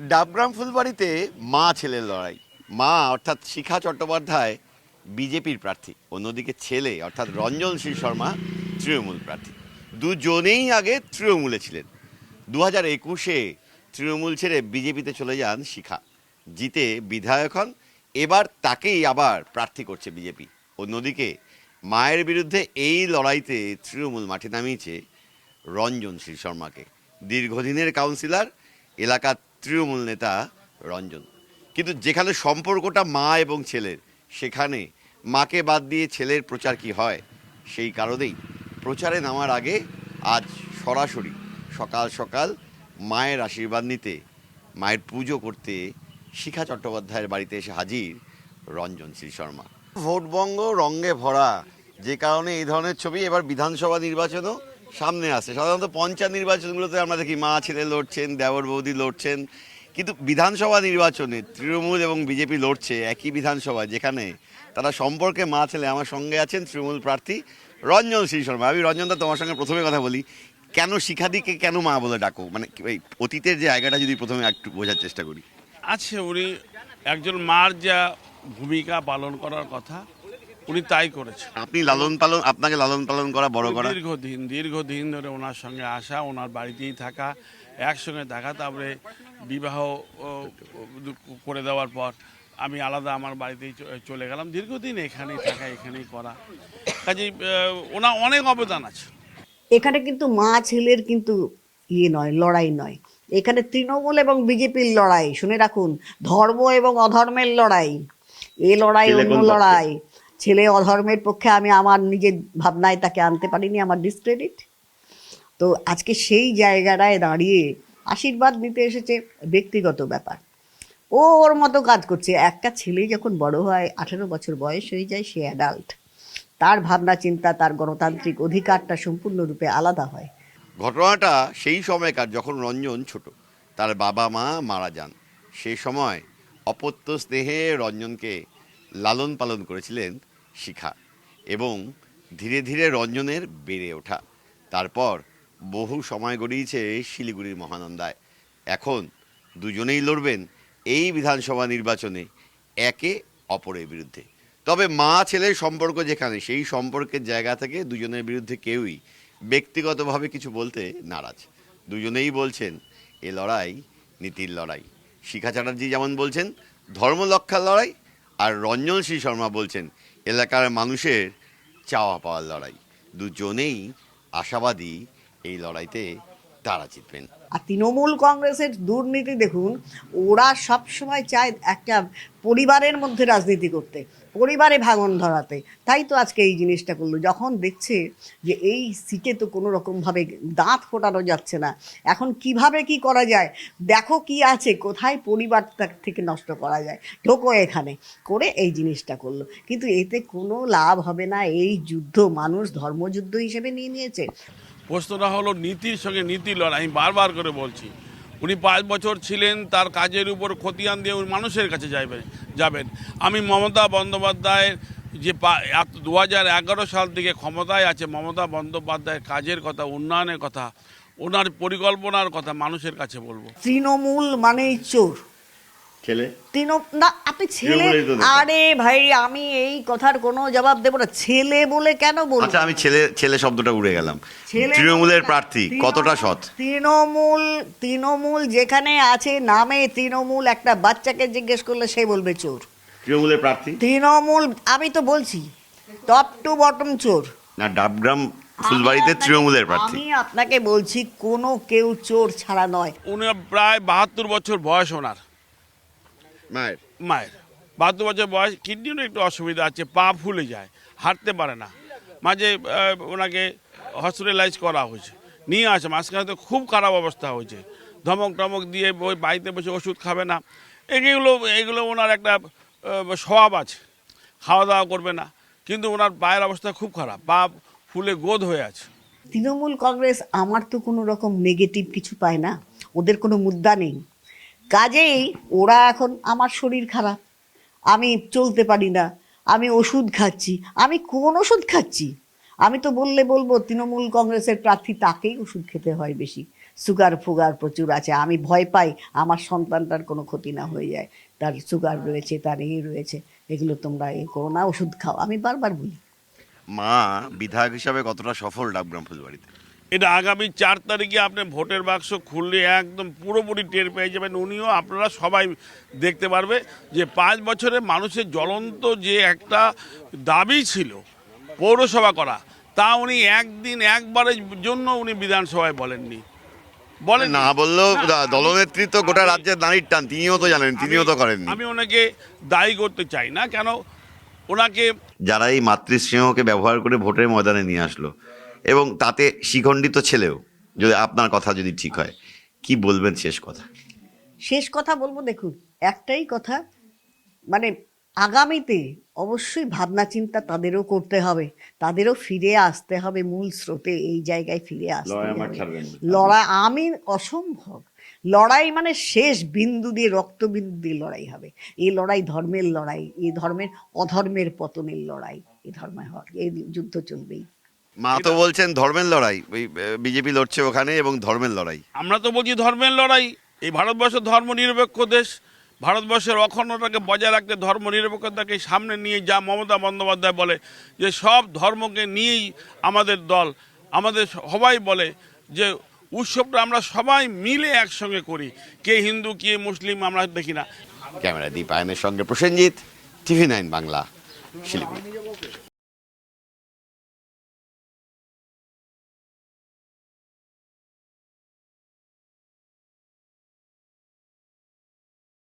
ডাবগ্রাম ফুলবাড়িতে মা ছেলের লড়াই। মা অর্থাৎ শিখা চট্টোপাধ্যায় বিজেপির প্রার্থী, অন্যদিকে ছেলে অর্থাৎ রঞ্জন শ্রী শর্মা তৃণমূল প্রার্থী। দুজনেই আগে তৃণমূলে ছিলেন। 2021-এ তৃণমূল ছেড়ে বিজেপিতে চলে যান শিখা, জিতে বিধায়ক হন। এবার তাকেই আবার প্রার্থী করছে বিজেপি। অন্যদিকে মায়ের বিরুদ্ধে এই লড়াইতে তৃণমূল মাঠে নামিয়েছে রঞ্জন শ্রী শর্মাকে। দীর্ঘদিনের কাউন্সিলর, এলাকার তৃণমূল নেতা রঞ্জন। কিন্তু যেখানে সম্পর্কটা মা এবং ছেলের, সেখানে মাকে বাদ দিয়ে ছেলের প্রচার কি হয়, সেই কারণেই প্রচারে নামার আগে আজ সরাসরি সকাল সকাল মায়ের আশীর্বাদ নিতে, মায়ের পুজো করতে শিখা চট্টোপাধ্যায়ের বাড়িতে এসে হাজির রঞ্জন শ্রী শর্মা। ভোটবঙ্গ রঙে ভরা, যে কারণে এই ধরনের ছবি এবার বিধানসভা নির্বাচনও সামনে আসে। সাধারণত পঞ্চায়েত নির্বাচনগুলোতে আমরা দেখি মা ছেলে লড়ছেন, দেওর বৌদি লড়ছেন, কিন্তু বিধানসভা নির্বাচনে তৃণমূল এবং বিজেপি লড়ছে একই বিধানসভায়, যেখানে তারা সম্পর্কে মা ছেলে। আমার সঙ্গে আছেন তৃণমূল প্রার্থী রঞ্জন শ্রী শর্মা। আমি রঞ্জনদা, তোমার সঙ্গে প্রথমে কথা বলি, কেন শিখাদিকে কেন মা বলে ডাকো? মানে এই অতীতের যে জায়গাটা যদি প্রথমে একটু বোঝার চেষ্টা করি। আছে, উনি একজন মার যা ভূমিকা পালন করার কথা উনি তাই করেছেন। আপনি আপনাকে লালন পালন করা, বড় করা, দীর্ঘদিন ধরে ওনার সঙ্গে আসা, ওনার বাড়িতেই থাকা, একসঙ্গে থাকা, তারপরে বিবাহ করে দেওয়ার পর আমি আলাদা আমার বাড়িতেই চলে গেলাম। দীর্ঘদিন এখানেই থাকা, এখানেই করা, কাজেই ওনার অনেক অবদান আছে। এখানে কিন্তু মা ছেলের কিন্তু নয়, লড়াই নয়। এখানে তৃণমূল এবং বিজেপির লড়াই। শুনে রাখুন, ধর্ম এবং অধর্মের লড়াই। এ লড়াই অন্য লড়াই। ছেলে অধর্মের পক্ষে, আমি আমার নিজের ভাবনায় তাকে আনতে পারিনি, আমার ডিসক্রেডিট। তো আজকে সেই জায়গাটায় দাঁড়িয়ে আশীর্বাদ নিতে এসেছে, ব্যক্তিগত ব্যাপার। ও ওর মতো কাজ করছে। একটা ছেলে যখন বড় হয়, 18 বছর বয়স হয়ে যায়, সে অ্যাডাল্ট। তার ভাবনা চিন্তা, তার গণতান্ত্রিক অধিকারটা সম্পূর্ণরূপে আলাদা হয়। ঘটনাটা সেই সময়কার, যখন রঞ্জন ছোট, তার বাবা মা মারা যান। সেই সময় অপত্য স্নেহে রঞ্জনকে লালন পালন করেছিলেন শিখা, এবং ধীরে ধীরে রঞ্জনের বেড়ে ওঠা। তারপর বহু সময় গড়িয়েছে শিলিগুড়ির মহানন্দায়। এখন দুজনেই লড়বেন এই বিধানসভা নির্বাচনে একে অপরের বিরুদ্ধে। তবে মা ছেলের সম্পর্ক যেখানে, সেই সম্পর্কের জায়গা থেকে দুজনের বিরুদ্ধে কেউই ব্যক্তিগতভাবে কিছু বলতে নারাজ। দুজনেই বলছেন এ লড়াই নীতির লড়াই। শিখা চ্যাটার্জি যেমন বলছেন ধর্মরক্ষার লড়াই, আর রঞ্জন শ্রী শর্মা বলছেন এলাকার মানুষের চাওয়া পাওয়ার লড়াই। দুজনেই আশাবাদী এই লড়াইতে তারা জিতবেন। আর তৃণমূল কংগ্রেসের দুর্নীতি দেখুন, ওরা সব সময় চায় একটা পরিবারের মধ্যে রাজনীতি করতে, পরিবারে ভাঙন ধরাতে। তাই তো আজকে এই জিনিসটা করলো, যখন দেখছে যে এই সিটে তো কোনো রকমভাবে দাঁত ফোটানো যাচ্ছে না, এখন কিভাবে কি করা যায়, দেখো কি আছে, কোথায় পরিবারটা থেকে নষ্ট করা যায়, ঢোকো এখানে, করে এই জিনিসটা করলো। কিন্তু এতে কোনো লাভ হবে না। এই যুদ্ধ মানুষ ধর্মযুদ্ধ হিসেবে নিয়ে নিয়েছে। প্রশ্নটা হলো নীতির সঙ্গে নীতি লড়াই। আমি বারবার করে বলছি, উনি 5 বছর ছিলেন, তার কাজের উপর খতিয়ান দিয়ে উনি মানুষের কাছে যাবেন। আমি মমতা বন্দ্যোপাধ্যায়ের যে 2011 সাল থেকে ক্ষমতায় আছে, মমতা বন্দ্যোপাধ্যায়ের কাজের কথা, উন্নয়নের কথা, ওনার পরিকল্পনার কথা মানুষের কাছে বলবো। তৃণমূল মানেই চোর। ছেলে না, আপনি ছেলে, আরে ভাই, আমি এই কথার কোনো জবাব দেবো না। ছেলে বলে কেন বলবো? আচ্ছা, আমি ছেলে শব্দটা উড়ে গেলাম। তৃণমূলের প্রার্থী কতটা সৎ? তৃণমূল যেখানে আছে, নামে তৃণমূল, একটা বাচ্চাকে জিজ্ঞেস করলে সে বলবে চোর। তৃণমূলের প্রার্থী তৃণমূল, আমি তো বলছি টপ টু বটম চোর। না, ডাবগ্রাম ফুলবাড়িতে তৃণমূলের প্রার্থী। আমি আপনাকে বলছি, কোনো কেউ চোর ছাড়া নয়। উনি প্রায় 72 বছর বয়স, ওনার মায়ের 72 বছর বয়স। কিডনিরও একটু অসুবিধা আছে, পা ফুলে যায়, হাঁটতে পারে না। মাঝে ওনাকে হসপিটালাইজ করা হয়েছে, নিয়ে আসে। মাঝখানে তো খুব খারাপ অবস্থা হয়েছে, ধমক টমক দিয়ে ওই বাড়িতে বসে ওষুধ খাবে না। এগুলো ওনার একটা স্বভাব আছে, খাওয়া দাওয়া করবে না। কিন্তু ওনার পায়ের অবস্থা খুব খারাপ, পা ফুলে গোদ হয়ে আছে। তৃণমূল কংগ্রেস আমার তো কোনো রকম নেগেটিভ কিছু পায় না, ওদের কোনো মুদ্রা নেই। কাজেই ওরা এখন, আমার শরীর খারাপ, আমি চলতে পারি না, আমি ওষুধ খাচ্ছি। আমি কোন ওষুধ খাচ্ছি? আমি তো বলবো তৃণমূল কংগ্রেসের প্রার্থী, তাকেই ওষুধ খেতে হয় বেশি। সুগার ফুগার প্রচুর আছে, আমি ভয় পাই আমার সন্তানটার কোনো ক্ষতি না হয়ে যায়, তার সুগার রয়েছে, তার রয়েছে, এগুলো তোমরা করো না, ওষুধ খাও, আমি বারবার বলি। মা বিধায়ক হিসাবে কতটা সফল ডাকগ্রাম ফুলবাড়িতে? এটা আগামী 4 তারিখে আপনি ভোটের বাক্স খুললে একদম পুরোপুরি টের পেয়ে যাবেন, উনিও আপনারা সবাই দেখতে পারবে যে 5 বছরে মানুষের জ্বলন্ত যে একটা দাবি ছিল পৌরসভা করা, তা উনি একবারের জন্য উনি বিধানসভায় বলেননি। বলেন না বললেও দলনেত্রী তো গোটা রাজ্যের নারীর টান, তিনিও তো জানেন, তিনিও তো করেননি। আমি ওনাকে দায়ী করতে চাই না, কেন ওনাকে যারা এই মাতৃস্নেহকে ব্যবহার করে ভোটের ময়দানে নিয়ে আসলো এবং তাতে শিখণ্ডিত ছেলেও, যদি আপনার কথা যদি ঠিক হয়, কি বলবেন শেষ কথা? শেষ কথা বলবো, দেখুন একটাই কথা, মানে আগামীতে অবশ্যই ভাবনা চিন্তা তাদেরও করতে হবে, তাদেরও ফিরে আসতে হবে মূল স্রোতে, এই জায়গায় ফিরে আসতে হবে। লড়াই আমি অসম্ভব, লড়াই মানে শেষ বিন্দু দিয়ে, রক্তবিন্দু দিয়ে লড়াই হবে। এই লড়াই ধর্মের লড়াই, এই ধর্মের অধর্মের পতনের লড়াই, এই এই যুদ্ধ চলবেই। মা তো বলছেন ধর্মের লড়াই, ওই বিজেপি লড়ছে ওখানে, এবং ধর্মের লড়াই। আমরা তো বলছি ধর্মের লড়াই। এই ভারতবর্ষ ধর্মনিরপেক্ষ দেশ, ভারতবর্ষের অখণ্ডতাকে বজায় রাখতে ধর্মনিরপেক্ষতাকে সামনে নিয়ে যা মমতা বন্দ্যোপাধ্যায় বলে যে সব ধর্মকে নিয়েই আমাদের দল, আমাদের সবাই বলে যে উৎসবটা আমরা সবাই মিলে একসঙ্গে করি, কে হিন্দু কে মুসলিম আমরা দেখি না। ক্যামেরা দীপায়নের সঙ্গে প্রসেনজিৎ, TV9 বাংলা, শিলিগুড়ি।